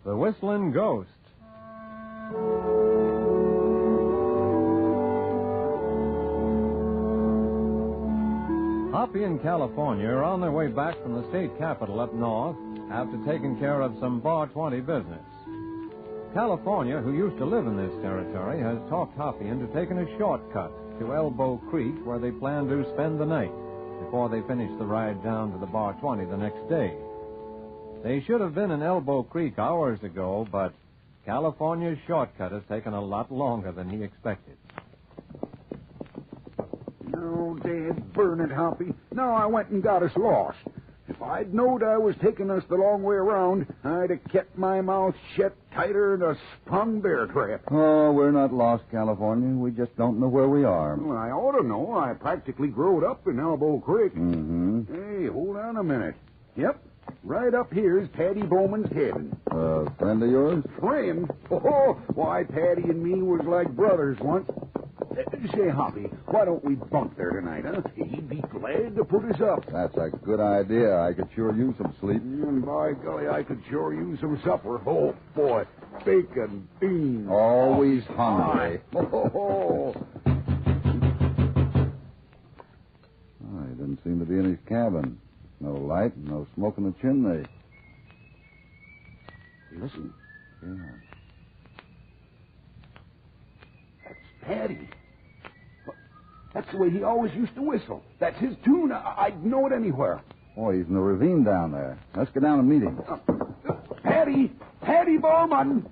The Whistling Ghost. Hoppy and California are on their way back from the state capital up north after taking care of some Bar 20 business. California, who used to live in this territory, has talked Hoppy into taking a shortcut to Elbow Creek, where they plan to spend the night before they finish the ride down to the Bar 20 the next day. They should have been in Elbow Creek hours ago, but California's shortcut has taken a lot longer than he expected. Oh, Dad, burn it, Hoppy. Now I went and got us lost. If I'd knowed I was taking us the long way around, I'd have kept my mouth shut tighter than a sprung bear trap. Oh, we're not lost, California. We just don't know where we are. Well, I ought to know. I practically growed up in Elbow Creek. Mm-hmm. Hey, hold on a minute. Yep, right up here is Patty Bowman's cabin. Friend of yours? Friend? Oh, why, Patty and me was like brothers once. Say, Hoppy, why don't we bunk there tonight, huh? He'd be glad to put us up. That's a good idea. I could sure use some sleep. And by golly, I could sure use some supper. Oh, boy, bacon, beans. Always hungry. Oh. He didn't seem to be in his cabin. No light, no smoke in the chimney. Listen. Yeah. That's Patty. That's the way he always used to whistle. That's his tune. I'd know it anywhere. Oh, he's in the ravine down there. Let's go down and meet him. Patty Bowman!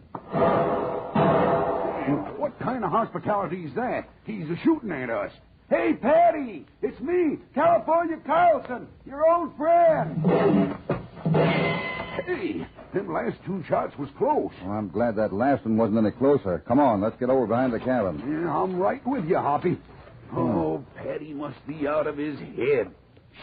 What kind of hospitality is that? He's shooting at us. Hey, Patty! It's me, California Carlson, your old friend. Hey, them last two shots was close. Well, I'm glad that last one wasn't any closer. Come on, let's get over behind the cabin. Yeah, I'm right with you, Hoppy. Oh, Patty must be out of his head.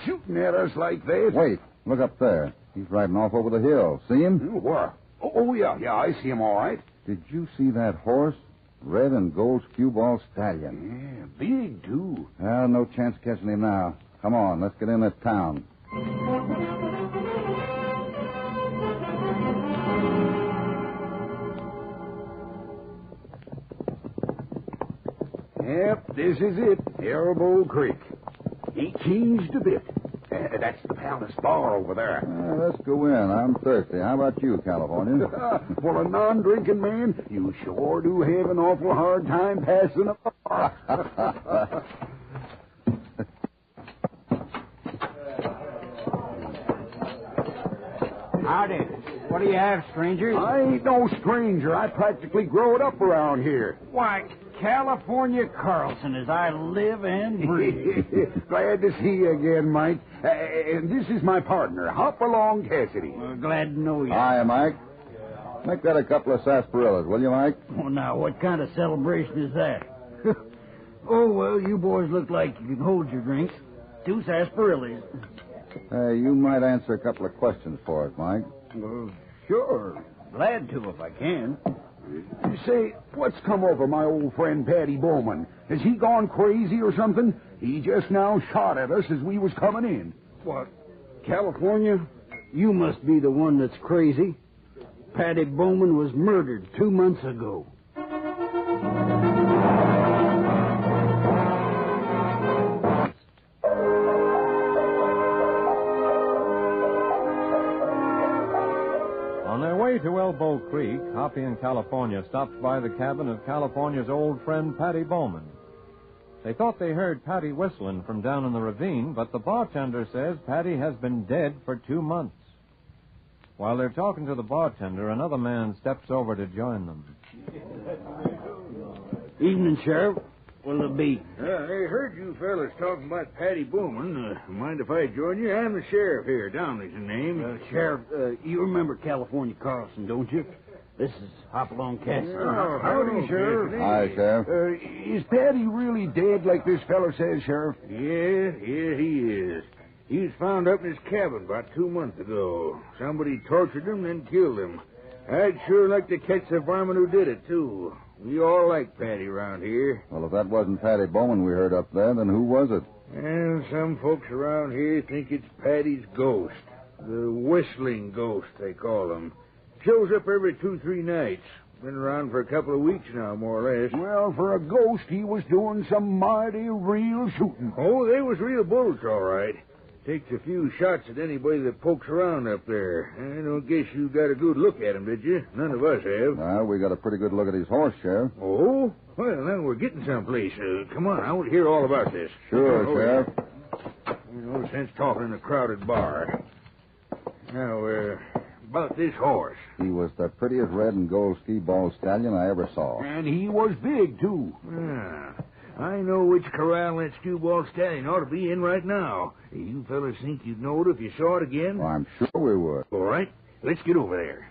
Shooting at us like that. Wait, look up there. He's riding off over the hill. See him? Where? Oh, yeah, I see him all right. Did you see that horse? Red and gold cue ball stallion. Yeah, big, too. Well, no chance catching him now. Come on, let's get in at town. Yep, this is it. Elbow Creek. Ain't changed a bit. That's the Palace Bar over there. Let's go in. I'm thirsty. How about you, California? For a non-drinking man, you sure do have an awful hard time passing a bar. Howdy. What do you have, stranger? I ain't no stranger. I practically growed up around here. Why, California Carlson, as I live and breathe. Glad to see you again, Mike. And this is my partner, Hopalong Cassidy. Well, glad to know you. Hi, Mike. Make that a couple of sarsaparillas, will you, Mike? Oh, now, what kind of celebration is that? Oh, well, you boys look like you can hold your drinks. 2 sarsaparillas. You might answer a couple of questions for us, Mike. Sure. Glad to if I can. You say, what's come over my old friend Patty Bowman? Has he gone crazy or something? He just now shot at us as we was coming in. What, California? You must be the one that's crazy. Patty Bowman was murdered 2 months ago. On their way to Elbow Creek, Hoppy and California stopped by the cabin of California's old friend Patty Bowman. They thought they heard Patty whistling from down in the ravine, but the bartender says Patty has been dead for 2 months. While they're talking to the bartender, another man steps over to join them. Evening, Sheriff. What'll it be? I heard you fellas talking about Patty Bowman. Mind if I join you? I'm the sheriff here. Downey's the name. Sheriff, you remember California Carlson, don't you? This is Hopalong Cassidy. Oh, howdy, Sheriff. Hi, Sheriff. Is Patty really dead like this fellow says, Sheriff? Yeah, he is. He was found up in his cabin about 2 months ago. Somebody tortured him, then killed him. I'd sure like to catch the varmint who did it, too. We all like Patty around here. Well, if that wasn't Patty Bowman we heard up there, then who was it? And some folks around here think it's Patty's ghost. The whistling ghost, they call him. Shows up every 2-3 nights. Been around for a couple of weeks now, more or less. Well, for a ghost, he was doing some mighty real shooting. Oh, they was real bullets, all right. Takes a few shots at anybody that pokes around up there. I don't guess you got a good look at him, did you? None of us have. Well, we got a pretty good look at his horse, Sheriff. Oh? Well, now we're getting someplace. Come on, I want to hear all about this. Sure, Oh, Sheriff. No sense talking in a crowded bar. Now, about this horse. He was the prettiest red and gold skee-ball stallion I ever saw. And he was big, too. Ah, I know which corral that skewball stallion ought to be in right now. You fellas think you'd know it if you saw it again? Well, I'm sure we would. All right, let's get over there.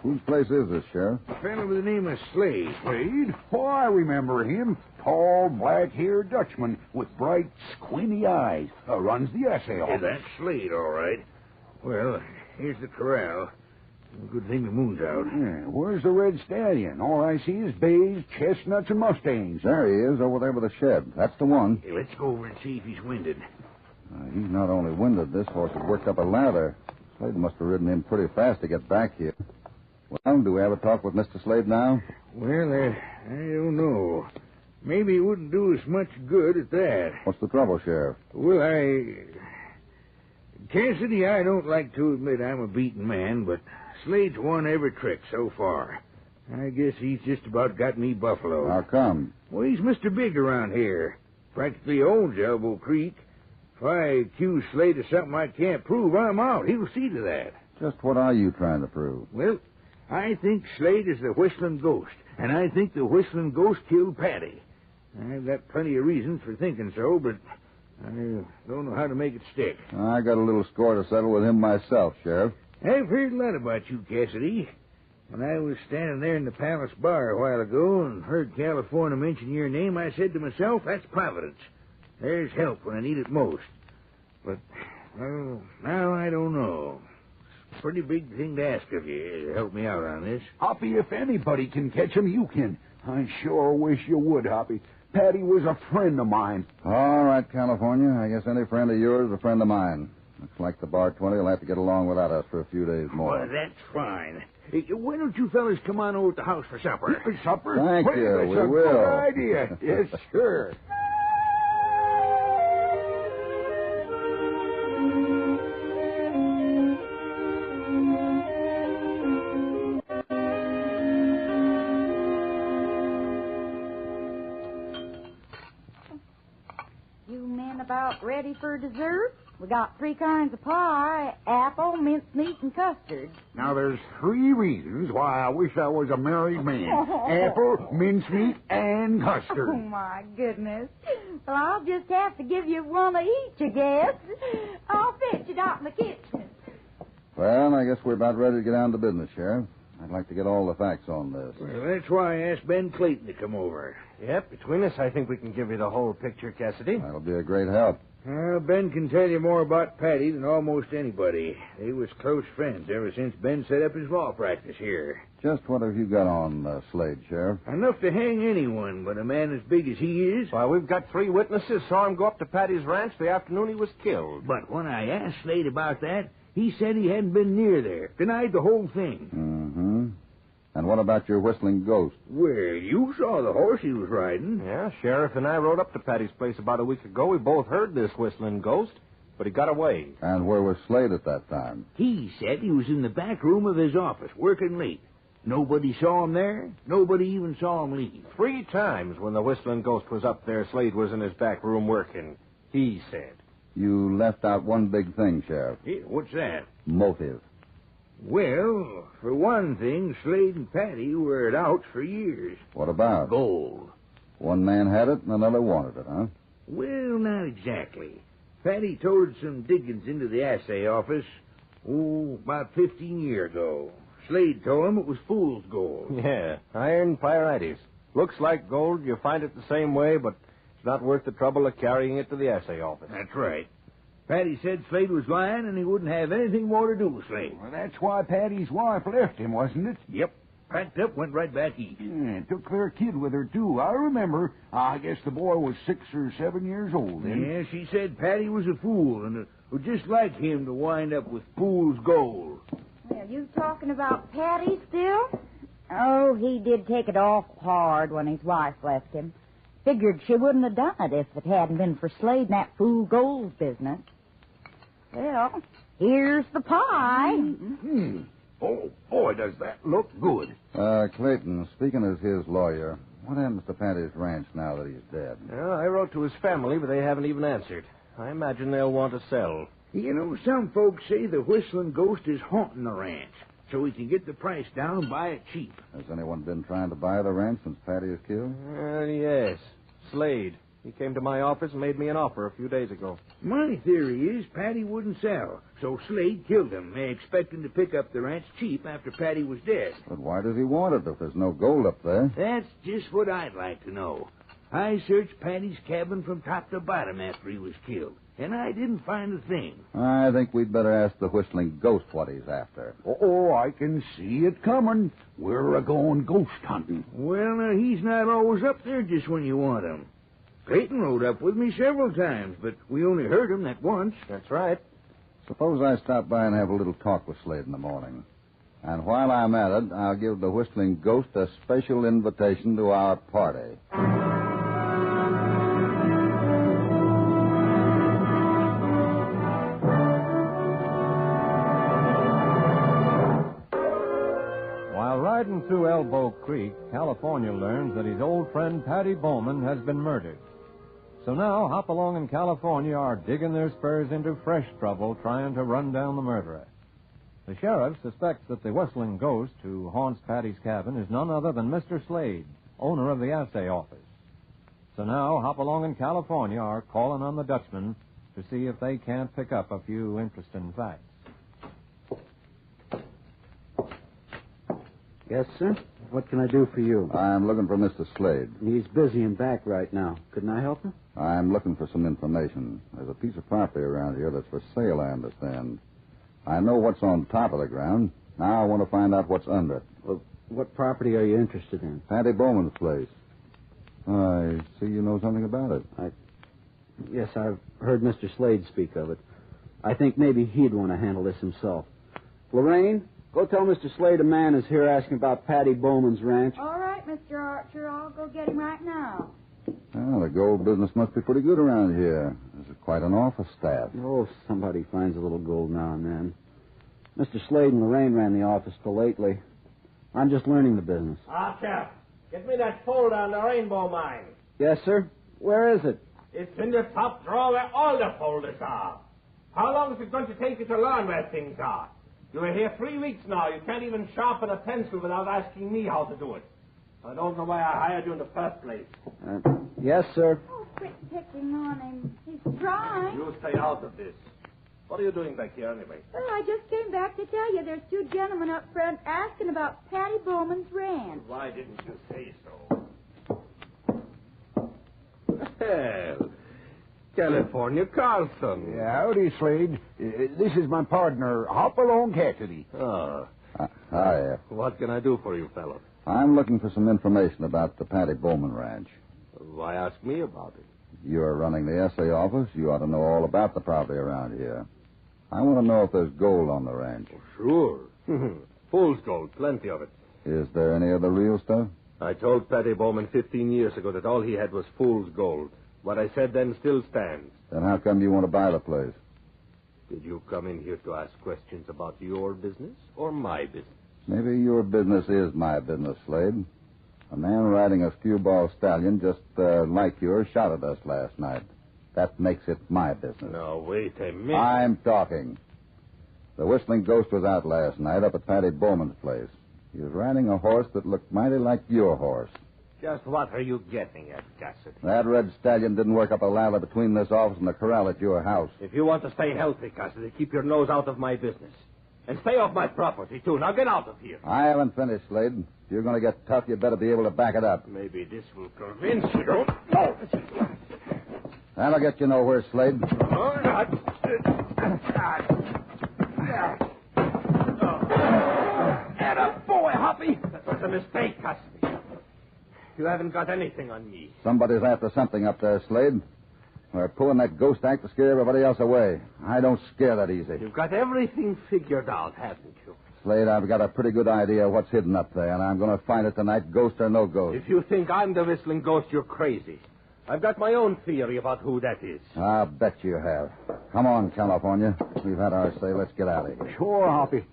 Whose place is this, Sheriff? A fellow by the name of Slade. Slade? Oh, I remember him. Tall, black-haired Dutchman with bright, squinty eyes. Runs the assay Yeah, office. that's Slade, all right. Well, here's the corral. Good thing the moon's out. Yeah, where's the red stallion? All I see is bays, chestnuts, and mustangs. There he is, over there by the shed. That's the one. Hey, let's go over and see if he's winded. He's not only winded, this horse has worked up a lather. Slade must have ridden in pretty fast to get back here. Well, do we have a talk with Mr. Slade now? Well, I don't know. Maybe it wouldn't do us much good at that. What's the trouble, Sheriff? Well, Cassidy, I don't like to admit I'm a beaten man, but Slade's won every trick so far. I guess he's just about got me buffalo. How come? Well, he's Mr. Big around here. Practically owns Elbow Creek. If I accuse Slade of something I can't prove, I'm out. He'll see to that. Just what are you trying to prove? Well, I think Slade is the Whistling Ghost, and I think the Whistling Ghost killed Patty. I've got plenty of reasons for thinking so, but I don't know how to make it stick. I got a little score to settle with him myself, Sheriff. I've heard a lot about you, Cassidy. When I was standing there in the Palace Bar a while ago and heard California mention your name, I said to myself, that's Providence. There's help when I need it most. But, well, now I don't know. It's a pretty big thing to ask of you to help me out on this. Hoppy, if anybody can catch him, you can. I sure wish you would, Hoppy. Patty was a friend of mine. All right, California. I guess any friend of yours is a friend of mine. Looks like the Bar 20 will have to get along without us for a few days more. Well, that's fine. Hey, why don't you fellas come on over to the house for supper? Supper? Thank Well, you, that's we a will. good idea. Yes, sure. You men about ready for dessert? We got 3 kinds of pie, apple, mincemeat, and custard. Now, there's 3 reasons why I wish I was a married man. Apple, mincemeat, and Oh, custard. my goodness. Well, I'll just have to give you one of each, I guess. I'll fetch it out in the kitchen. Well, I guess we're about ready to get down to business, Sheriff. I'd like to get all the facts on this. Well, that's why I asked Ben Clayton to come over. Yep, between us, I think we can give you the whole picture, Cassidy. That'll be a great help. Well, Ben can tell you more about Patty than almost anybody. They was close friends ever since Ben set up his law practice here. Just what have you got on Slade, Sheriff? Enough to hang anyone, but a man as big as he is. Why, we've got 3 witnesses saw him go up to Patty's ranch the afternoon he was killed. But when I asked Slade about that, he said he hadn't been near there. Denied the whole thing. Mm-hmm. And what about your whistling ghost? Well, you saw the horse he was riding. Yeah, Sheriff and I rode up to Patty's place about a week ago. We both heard this whistling ghost, but he got away. And where was Slade at that time? He said he was in the back room of his office, working late. Nobody saw him there. Nobody even saw him leave. 3 times when the whistling ghost was up there, Slade was in his back room working. He said. You left out one big thing, Sheriff. Hey, what's that? Motive. Well, for one thing, Slade and Patty were at outs for years. What about? Gold. One man had it and another wanted it, huh? Well, not exactly. Patty toted some diggings into the assay office, about 15 years ago. Slade told him it was fool's gold. Yeah, iron pyrites. Looks like gold. You find it the same way, but it's not worth the trouble of carrying it to the assay office. That's right. Patty said Slade was lying and he wouldn't have anything more to do with Slade. Well, that's why Patty's wife left him, wasn't it? Yep. packed up, went right back east. Yeah, took their kid with her, too. I remember. I guess the boy was 6 or 7 years old then. Yeah, she said Patty was a fool, and it was just like him to wind up with fool's gold. Are you talking about Patty still? Oh, he did take it awful hard when his wife left him. Figured she wouldn't have done it if it hadn't been for Slade and that fool gold business. Well, here's the pie. Oh, boy, does that look good. Clayton, speaking as his lawyer, what happens to Patty's ranch now that he's dead? Well, I wrote to his family, but they haven't even answered. I imagine they'll want to sell. You know, some folks say the whistling ghost is haunting the ranch, so he can get the price down, buy it cheap. Has anyone been trying to buy the ranch since Patty was killed? Yes. Slade. He came to my office and made me an offer a few days ago. My theory is Patty wouldn't sell, so Slade killed him, expecting to pick up the ranch cheap after Patty was dead. But why does he want it if there's no gold up there? That's just what I'd like to know. I searched Patty's cabin from top to bottom after he was killed, and I didn't find a thing. I think we'd better ask the whistling ghost what he's after. Oh, I can see it coming. We're a-going ghost hunting. Well, now, he's not always up there just when you want him. Clayton rode up with me several times, but we only heard him that once. That's right. Suppose I stop by and have a little talk with Slade in the morning. And while I'm at it, I'll give the whistling ghost a special invitation to our party. While riding through Elbow Creek, California learns that his old friend Patty Bowman has been murdered. So now Hopalong and California are digging their spurs into fresh trouble trying to run down the murderer. The sheriff suspects that the whistling ghost who haunts Patty's cabin is none other than Mr. Slade, owner of the assay office. So now Hopalong and California are calling on the Dutchman to see if they can't pick up a few interesting facts. Yes, sir? What can I do for you? I'm looking for Mr. Slade. He's busy and back right now. Couldn't I help him? I'm looking for some information. There's a piece of property around here that's for sale, I understand. I know what's on top of the ground. Now I want to find out what's under it. Well, what property are you interested in? Patty Bowman's place. I see you know something about it. Yes, I've heard Mr. Slade speak of it. I think maybe he'd want to handle this himself. Lorraine, go tell Mr. Slade a man is here asking about Patty Bowman's ranch. All right, Mr. Archer. I'll go get him right now. Well, the gold business must be pretty good around here. There's quite an office staff. Oh, somebody finds a little gold now and then. Mr. Slade and Lorraine ran the office till lately. I'm just learning the business. Archer, get me that folder on the rainbow mine. Yes, sir? Where is it? It's in the top drawer where all the folders are. How long is it going to take you to learn where things are? You were here 3 weeks now. You can't even sharpen a pencil without asking me how to do it. I don't know why I hired you in the first place. Yes, sir. Oh, quit picking on him. He's trying. You stay out of this. What are you doing back here anyway? Well, I just came back to tell you there's two gentlemen up front asking about Patty Bowman's ranch. Why didn't you say so? Well, California Carlson. Yeah, howdy, Slade. This is my partner, Hopalong Cassidy. Oh. Hi. What can I do for you, fellow? I'm looking for some information about the Patty Bowman ranch. Why ask me about it? You're running the essay office. You ought to know all about the property around here. I want to know if there's gold on the ranch. Sure. Fool's gold, plenty of it. Is there any of the real stuff? I told Patty Bowman 15 years ago that all he had was fool's gold. What I said then still stands. Then how come you want to buy the place? Did you come in here to ask questions about your business or my business? Maybe your business is my business, Slade. A man riding a skewball stallion just like yours shot at us last night. That makes it my business. No, wait a minute. I'm talking. The Whistling Ghost was out last night up at Patty Bowman's place. He was riding a horse that looked mighty like your horse. Just what are you getting at, Cassidy? That red stallion didn't work up a ladder between this office and the corral at your house. If you want to stay healthy, Cassidy, keep your nose out of my business. And stay off my property, too. Now get out of here. I haven't finished, Slade. If you're going to get tough, you better be able to back it up. Maybe this will convince you. Oh. That'll get you nowhere, Slade. Or not. Atta boy, Hoppy. That was a mistake, Cassidy. You haven't got anything on me. Somebody's after something up there, Slade. We're pulling that ghost act to scare everybody else away. I don't scare that easy. You've got everything figured out, haven't you? Slade, I've got a pretty good idea of what's hidden up there, and I'm going to find it tonight, ghost or no ghost. If you think I'm the whistling ghost, you're crazy. I've got my own theory about who that is. I'll bet you have. Come on, California. We've had our say. Let's get out of here. Sure, Hoppy.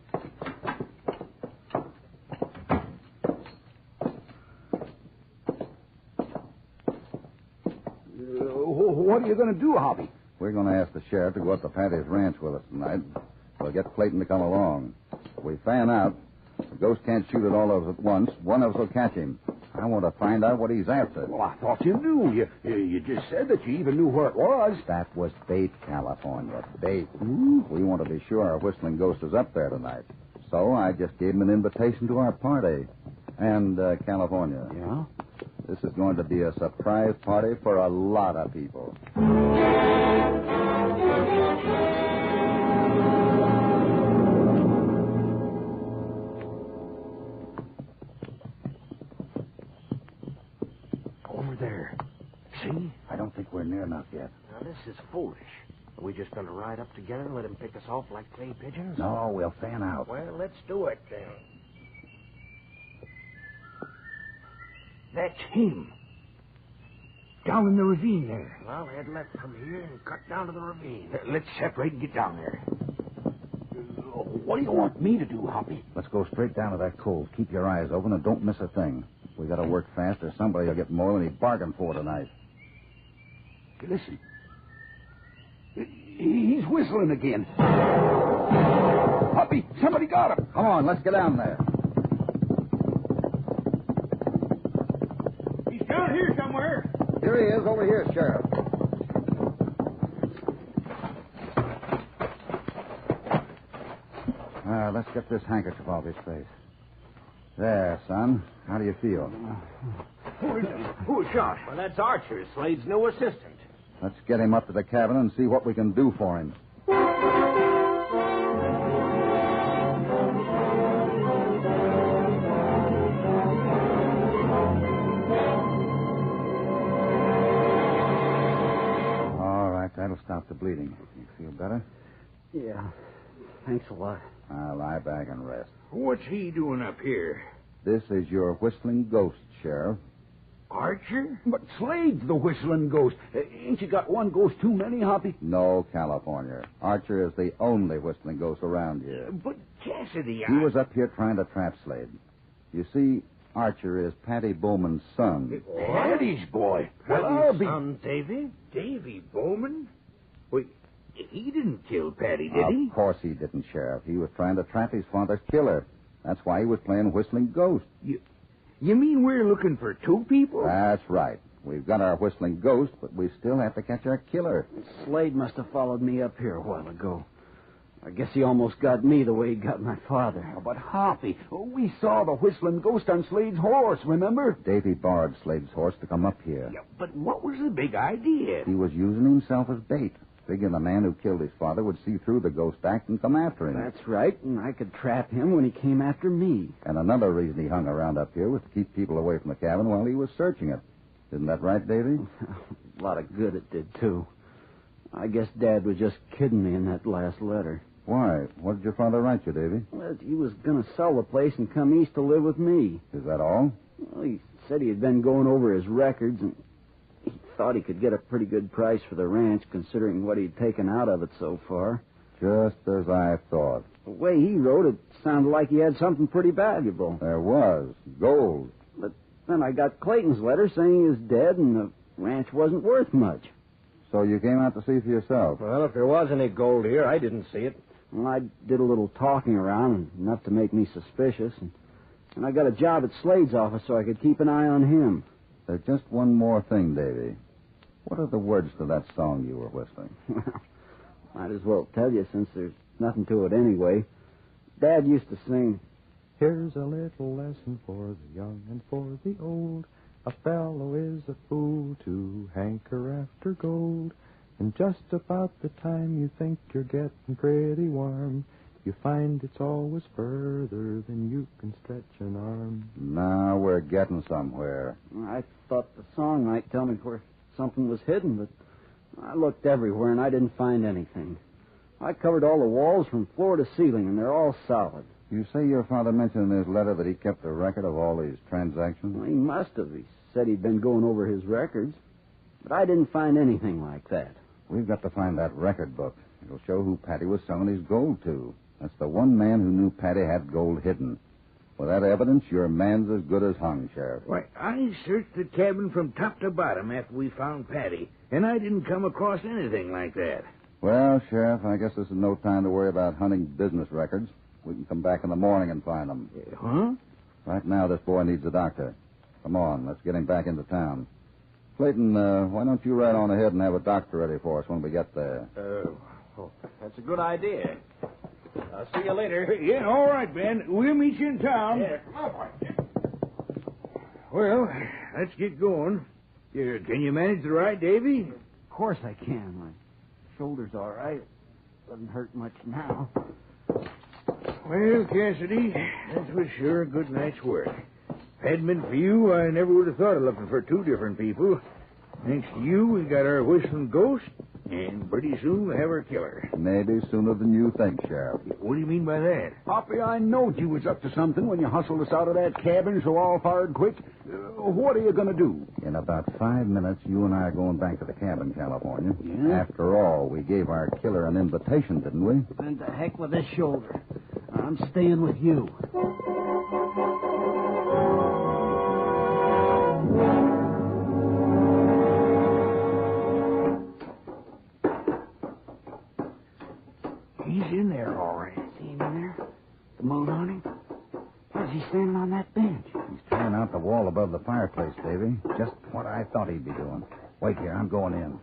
What are you going to do, Hoppy? We're going to ask the sheriff to go up to Patty's ranch with us tonight. We'll get Clayton to come along. If we fan out, the ghost can't shoot at all of us at once. One of us will catch him. I want to find out what he's after. Well, I thought you knew. You just said that you even knew where it was. That was bait, California. Bait. Hmm? We want to be sure our whistling ghost is up there tonight. So I just gave him an invitation to our party. And, California. Yeah? This is going to be a surprise party for a lot of people. Over there. See? I don't think we're near enough yet. Now, this is foolish. Are we just going to ride up together and let him pick us off like clay pigeons? No, we'll fan out. Well, let's do it, then. That's him. Down in the ravine there. Well, head left from here and cut down to the ravine. Let's separate and get down there. What do you want me to do, Hoppy? Let's go straight down to that cove. Keep your eyes open and don't miss a thing. We got to work fast or somebody will get more than he bargained for tonight. Hey, listen. He's whistling again. Hoppy, somebody got him. Come on, let's get down there. He's down here somewhere. Here he is, over here, Sheriff. Let's get this handkerchief off his face. There, son. How do you feel? Who shot? Well, that's Archer, Slade's new assistant. Let's get him up to the cabin and see what we can do for him. All right, that'll stop the bleeding. You feel better? Yeah. Thanks a lot. Now lie back and rest. What's he doing up here? This is your whistling ghost, Sheriff. Archer? But Slade's the whistling ghost. Ain't you got one ghost too many, Hoppy? No, California. Archer is the only whistling ghost around here. But Cassidy, He was up here trying to trap Slade. You see, Archer is Patty Bowman's son. Patty's boy. Well, I'll be... son, Davy? Davy Bowman? Wait, he didn't kill Patty, did he? Of course he didn't, Sheriff. He was trying to trap his father's killer. That's why he was playing whistling ghost. You mean we're looking for two people? That's right. We've got our whistling ghost, but we still have to catch our killer. Slade must have followed me up here a while ago. I guess he almost got me the way he got my father. But, Hoppy, we saw the whistling ghost on Slade's horse, remember? Davy borrowed Slade's horse to come up here. Yeah, but what was the big idea? He was using himself as bait, figuring the man who killed his father would see through the ghost act and come after him. That's right, and I could trap him when he came after me. And another reason he hung around up here was to keep people away from the cabin while he was searching it. Isn't that right, Davy? A lot of good it did, too. I guess Dad was just kidding me in that last letter. Why? What did your father write you, Davy? Well, he was going to sell the place and come east to live with me. Is that all? Well, he said he had been going over his records, and he thought he could get a pretty good price for the ranch, considering what he'd taken out of it so far. Just as I thought. The way he wrote it sounded like he had something pretty valuable. There was. Gold. But then I got Clayton's letter saying he was dead and the ranch wasn't worth much. So you came out to see for yourself? Well, if there was any gold here, I didn't see it. Well, I did a little talking around, enough to make me suspicious, and I got a job at Slade's office so I could keep an eye on him. There's just one more thing, Davy. What are the words to that song you were whistling? Might as well tell you since there's nothing to it anyway. Dad used to sing, Here's a little lesson for the young and for the old. A fellow is a fool to hanker after gold. And just about the time you think you're getting pretty warm, you find it's always further than you can stretch an arm. Now we're getting somewhere. I thought the song might tell me where something was hidden, but I looked everywhere and I didn't find anything. I covered all the walls from floor to ceiling, and they're all solid. You say your father mentioned in his letter that he kept a record of all these transactions? Well, he must have. He said he'd been going over his records, but I didn't find anything like that. We've got to find that record book. It'll show who Patty was selling his gold to. That's the one man who knew Patty had gold hidden. With that evidence, your man's as good as hung, Sheriff. Why, I searched the cabin from top to bottom after we found Patty, and I didn't come across anything like that. Well, Sheriff, I guess this is no time to worry about hunting business records. We can come back in the morning and find them. Huh? Right now, this boy needs a doctor. Come on, let's get him back into town. Clayton, why don't you ride on ahead and have a doctor ready for us when we get there? That's a good idea. I'll see you later. Yeah, all right, Ben. We'll meet you in town. Yeah, come on, boy. Well, let's get going. Can you manage the ride, Davy? Of course I can. My shoulder's all right. Doesn't hurt much now. Well, Cassidy, that was sure a good night's work. If it hadn't been for you, I never would have thought of looking for two different people. Thanks to you, we got our whistling ghost, and pretty soon we'll have our killer. Maybe sooner than you think, Sheriff. What do you mean by that? Hoppy, I knowed you was up to something when you hustled us out of that cabin so all fired quick. What are you going to do? In about 5 minutes, you and I are going back to the cabin, California. Yeah? After all, we gave our killer an invitation, didn't we? And to heck with this shoulder. I'm staying with you. He's in there, all right. See him in there? The moon on him? Why's he standing on that bench? He's tearing out the wall above the fireplace, Davy. Just what I thought he'd be doing. Wait here, I'm going in.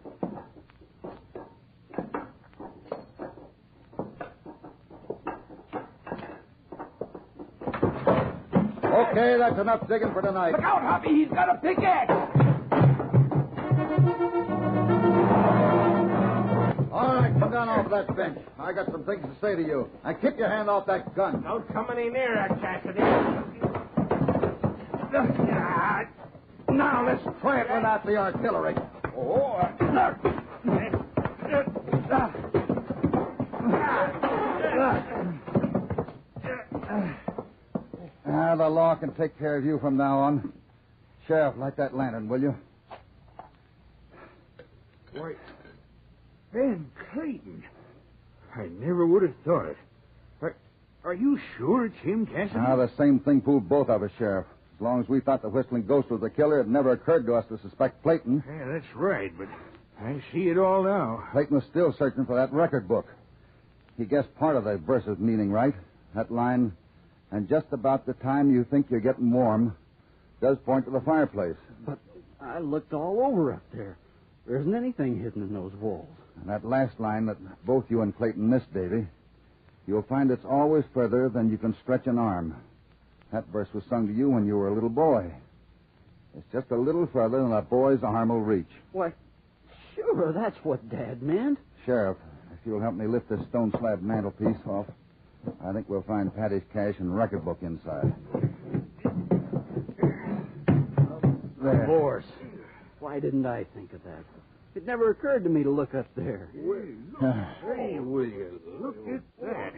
Okay, that's enough digging for tonight. Look out, Hoppy. He's got a pickaxe. All right, come down off that bench. I got some things to say to you. Now, keep your hand off that gun. Don't come any nearer, Cassidy. Now, let's try it without the artillery. The law can take care of you from now on. Sheriff, light that lantern, will you? Why, Ben Clayton. I never would have thought it. Are you sure it's him, Cassidy? The same thing fooled both of us, Sheriff. As long as we thought the Whistling Ghost was the killer, it never occurred to us to suspect Clayton. Yeah, that's right, but I see it all now. Clayton was still searching for that record book. He guessed part of the verse's meaning right. That line, and just about the time you think you're getting warm, does point to the fireplace. But I looked all over up there. There isn't anything hidden in those walls. And that last line that both you and Clayton missed, Davy, you'll find it's always further than you can stretch an arm. That verse was sung to you when you were a little boy. It's just a little further than a boy's arm will reach. Why, sure, that's what Dad meant. Sheriff, if you'll help me lift this stone slab mantelpiece off, I think we'll find Patty's cash and record book inside. There. Of course. Why didn't I think of that? It never occurred to me to look up there. Hey, will you look at that?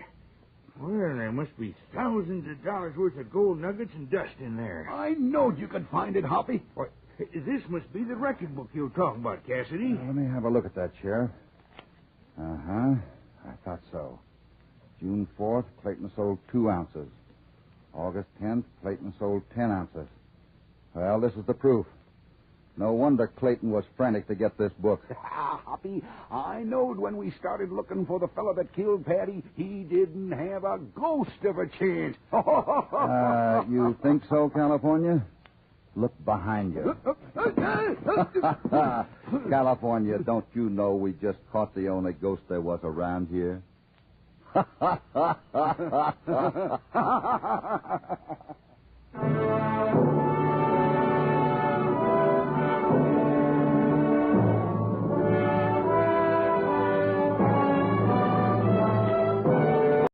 Well, there must be thousands of dollars worth of gold nuggets and dust in there. I knowed you could find it, Hoppy. Why, this must be the record book you were talking about, Cassidy. Let me have a look at that, Sheriff. I thought so. June 4th, Clayton sold 2 ounces. August 10th, Clayton sold 10 ounces. Well, this is the proof. No wonder Clayton was frantic to get this book. Hoppy, I knowed when we started looking for the fellow that killed Patty, he didn't have a ghost of a chance. You think so, California? Look behind you. California, don't you know we just caught the only ghost there was around here?